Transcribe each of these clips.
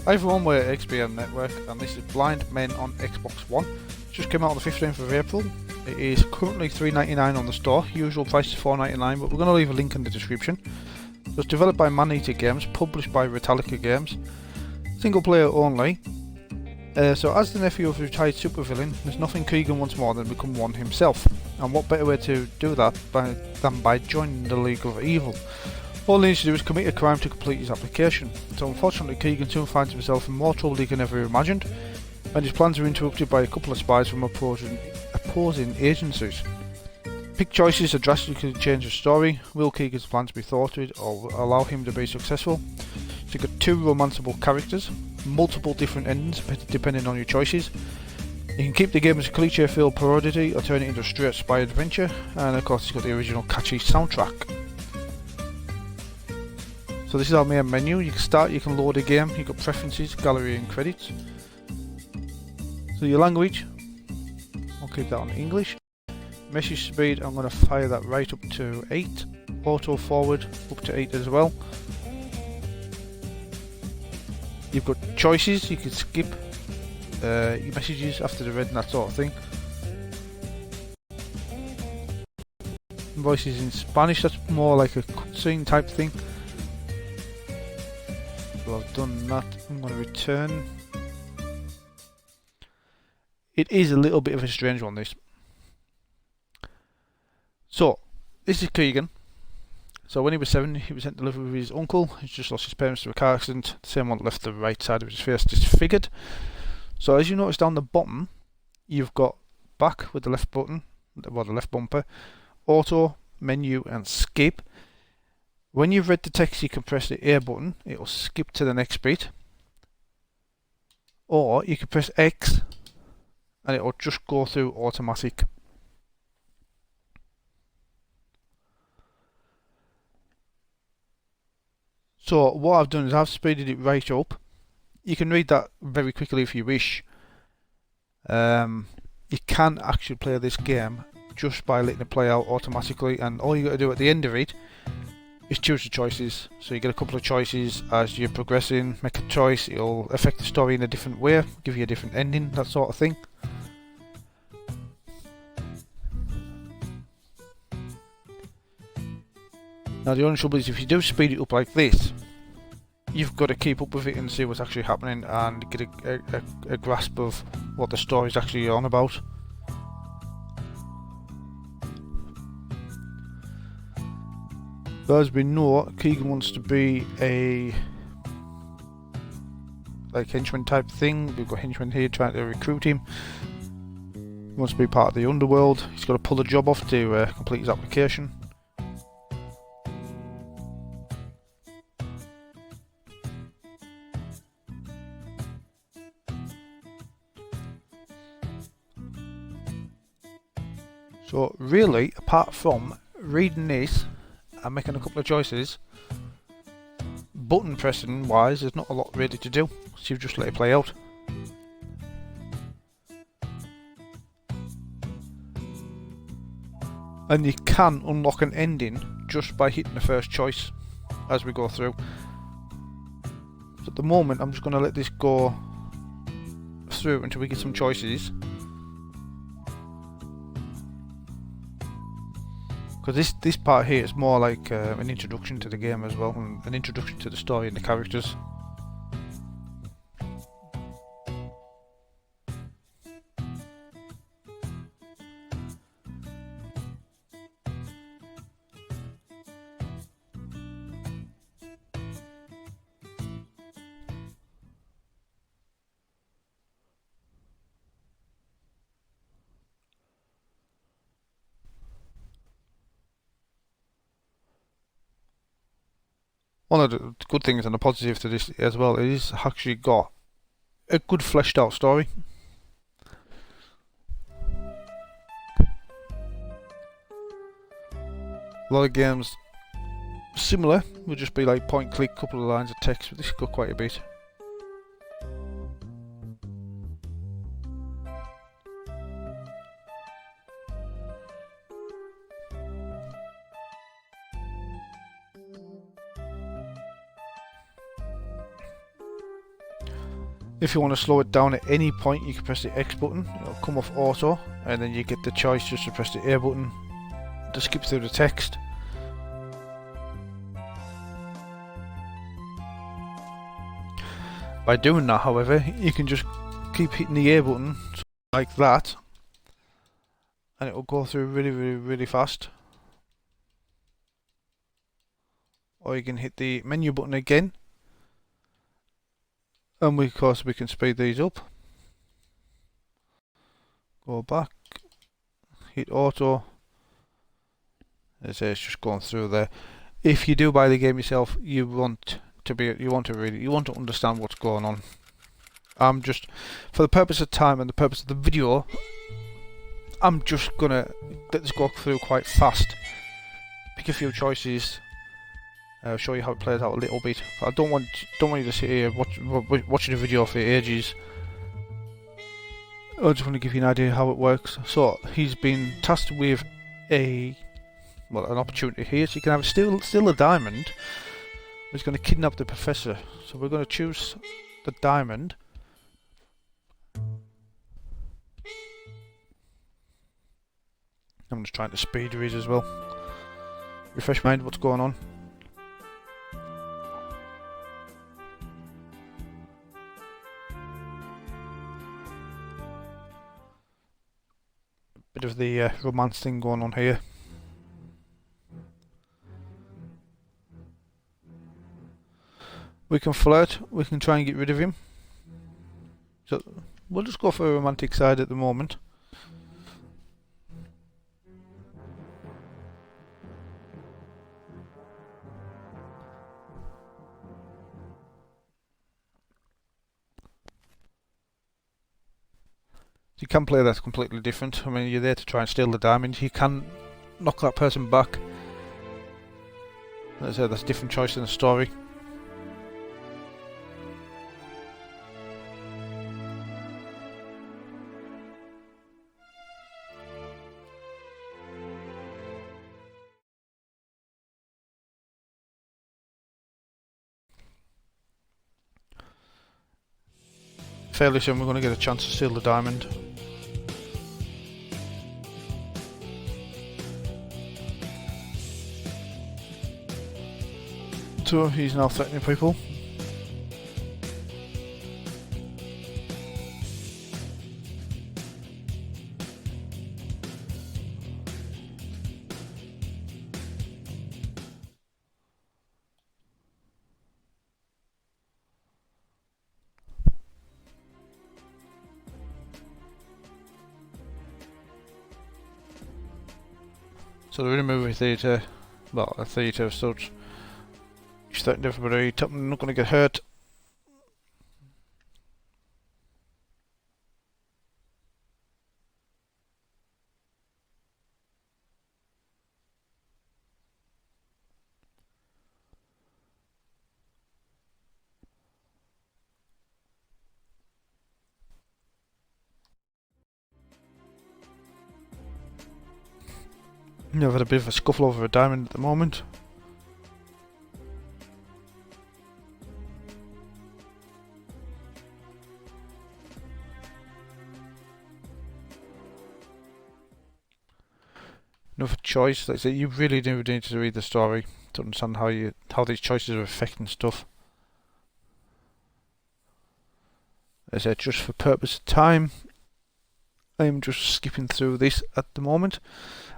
Hi everyone, we're XBM Network and this is Blind Men on Xbox One. It just came out on the 15th of April. It is currently $3.99 on the store, usual price is $4.99, but we're going to leave a link in the description. So it's developed by Man-Eater Games, published by Ratalaika Games, single player only. So as the nephew of a retired supervillain, there's nothing Keegan wants more than become one himself. And what better way to do that than by joining the League of Evil. All he needs to do is commit a crime to complete his application. So unfortunately Keegan soon finds himself in more trouble than he can ever imagined, and his plans are interrupted by a couple of spies from opposing agencies. Pick choices that drastically change the story. Will Keegan's plans be thwarted or allow him to be successful? So you've got two romanceable characters, multiple different endings depending on your choices. You can keep the game as a cliché-filled parody or turn it into a straight spy adventure, and of course it's got the original catchy soundtrack. So this is our main menu. You can start, you can load a game, you've got preferences, gallery and credits. So your language, I'll keep that on English. Message speed, I'm going to fire that right up to 8. Auto forward up to 8 as well. You've got choices, you can skip your messages after the read and that sort of thing. Voices in Spanish, that's more like a cutscene type thing. So I've done that, I'm going to return. It is a little bit of a strange one, this. So, this is Keegan. So when he was 7, he was sent to live with his uncle. He's just lost his parents to a car accident. The same one left the right side of his face disfigured. So as you notice down the bottom, you've got back with the left button, well the left bumper, auto, menu and skip. When you've read the text, you can press the A button, it will skip to the next bit. Or you can press X and it will just go through automatic. So what I've done is I've speeded it right up. You can read that very quickly if you wish. You can actually play this game just by letting it play out automatically, and all you got to do at the end of it is choose the choices. So you get a couple of choices as you're progressing, make a choice, it'll affect the story in a different way, give you a different ending, that sort of thing. Now the only trouble is if you do speed it up like this, you've got to keep up with it and see what's actually happening and get a grasp of what the story's actually on about. As we know, Keegan wants to be a henchman type thing. We've got henchmen here trying to recruit him. He wants to be part of the underworld. He's got to pull a job off to complete his application. So really, apart from reading this and making a couple of choices, button pressing wise, there's not a lot really to do, so you just let it play out. And you can unlock an ending just by hitting the first choice as we go through. So at the moment I'm just going to let this go through until we get some choices. Because this part here is more like an introduction to the game as well, and an introduction to the story and the characters. One of the good things and the positive to this as well is actually got a good fleshed out story. A lot of games similar would just be like point click, couple of lines of text, but this got quite a bit. If you want to slow it down at any point, you can press the X button, it'll come off auto, and then you get the choice just to press the A button to skip through the text. By doing that, however, you can just keep hitting the A button like that, and it will go through really fast. Or you can hit the menu button again, and of course we can speed these up. Go back, hit auto. As I say, it's just going through there. If you do buy the game yourself, you want to understand what's going on. I'm just, for the purpose of time and the purpose of the video, I'm just gonna let this go through quite fast. Pick a few choices. Show you how it plays out a little bit. I don't want you to sit here watching the video for ages. I just want to give you an idea how it works. So he's been tasked with an opportunity here. So you can have still a diamond. He's going to kidnap the professor. So we're going to choose the diamond. I'm just trying to speed read as well. Refresh mind what's going on. Bit of the romance thing going on here. We can flirt, we can try and get rid of him. So we'll just go for a romantic side at the moment. You can play that completely different. I mean, you're there to try and steal the diamond. You can knock that person back. As I said, that's a different choice in the story. Fairly soon we're going to get a chance to steal the diamond. So he's now threatening people. So they're in a movie theatre, well, a theatre as such. He's threatened everybody, they're not going to get hurt. They've had a bit of a scuffle over a diamond at the moment. Another choice, like I say, you really do need to read the story to understand how these choices are affecting stuff. As I said, just for purpose of time, I'm just skipping through this at the moment.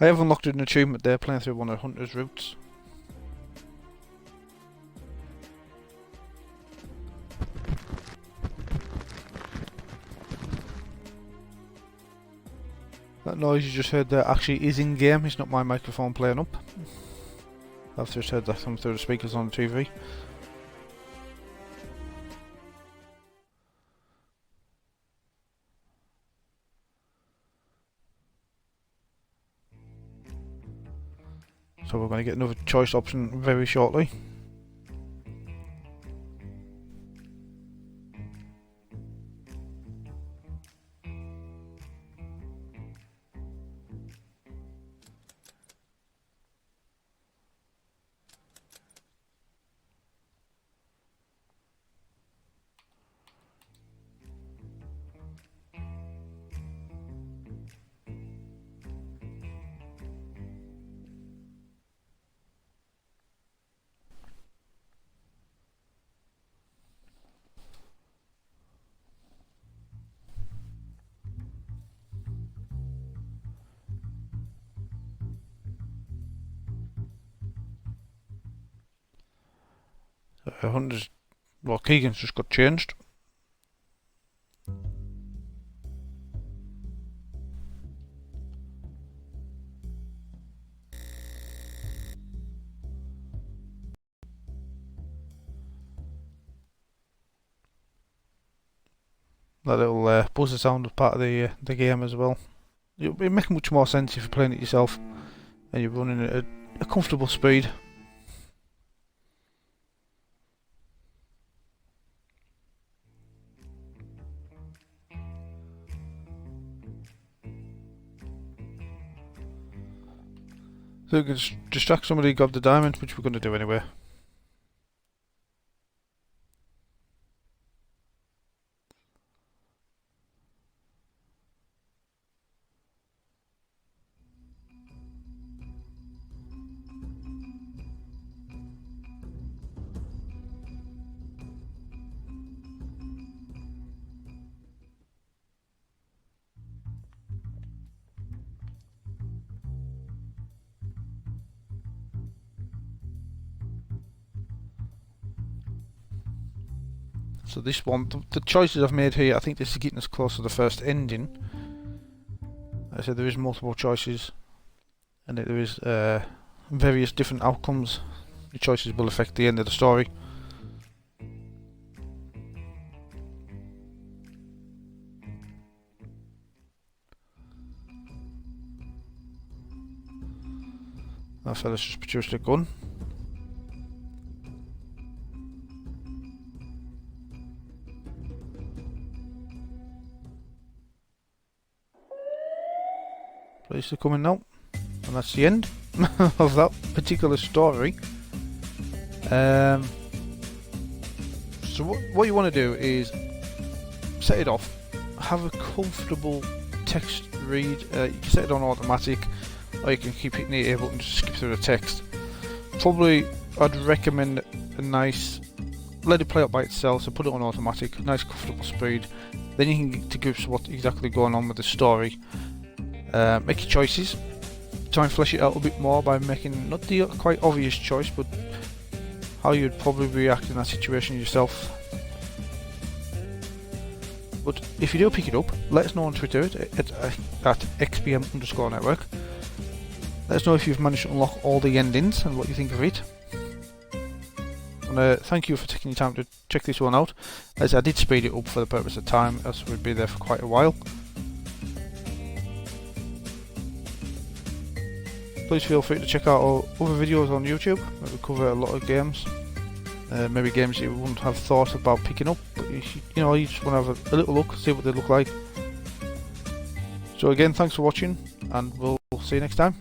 I have unlocked an achievement there, playing through one of Hunter's routes. That noise you just heard there actually is in game, it's not my microphone playing up. I've just heard that come through the speakers on the TV. So we're going to get another choice option very shortly. Hunter's, well, Keegan's just got changed. That little buzzer sound was part of the game as well. It'll make much more sense if you're playing it yourself and you're running at a comfortable speed. So we can distract somebody, grab the diamond, which we're going to do anyway. So this one, the choices I've made here, I think this is getting us close to the first ending. I said there is multiple choices, and there is various different outcomes. The choices will affect the end of the story. That fella's just produced a gun. Police are coming now, and that's the end of that particular story. So what you want to do is set it off, have a comfortable text read. You can set it on automatic, or you can keep hitting the A button to skip through the text. Probably I'd recommend a nice, let it play out by itself, so put it on automatic, nice comfortable speed. Then you can get to grips with what's exactly going on with the story. Make your choices, try and flesh it out a bit more by making not the quite obvious choice, but how you'd probably react in that situation yourself. But if you do pick it up, let us know on Twitter at xpm_network. Let us know if you've managed to unlock all the endings and what you think of it. And thank you for taking your time to check this one out, as I did speed it up for the purpose of time, as we'd be there for quite a while. Please feel free to check out our other videos on YouTube, where we cover a lot of games. Maybe games you wouldn't have thought about picking up, but you just want to have a little look, see what they look like. So again, thanks for watching, and we'll see you next time.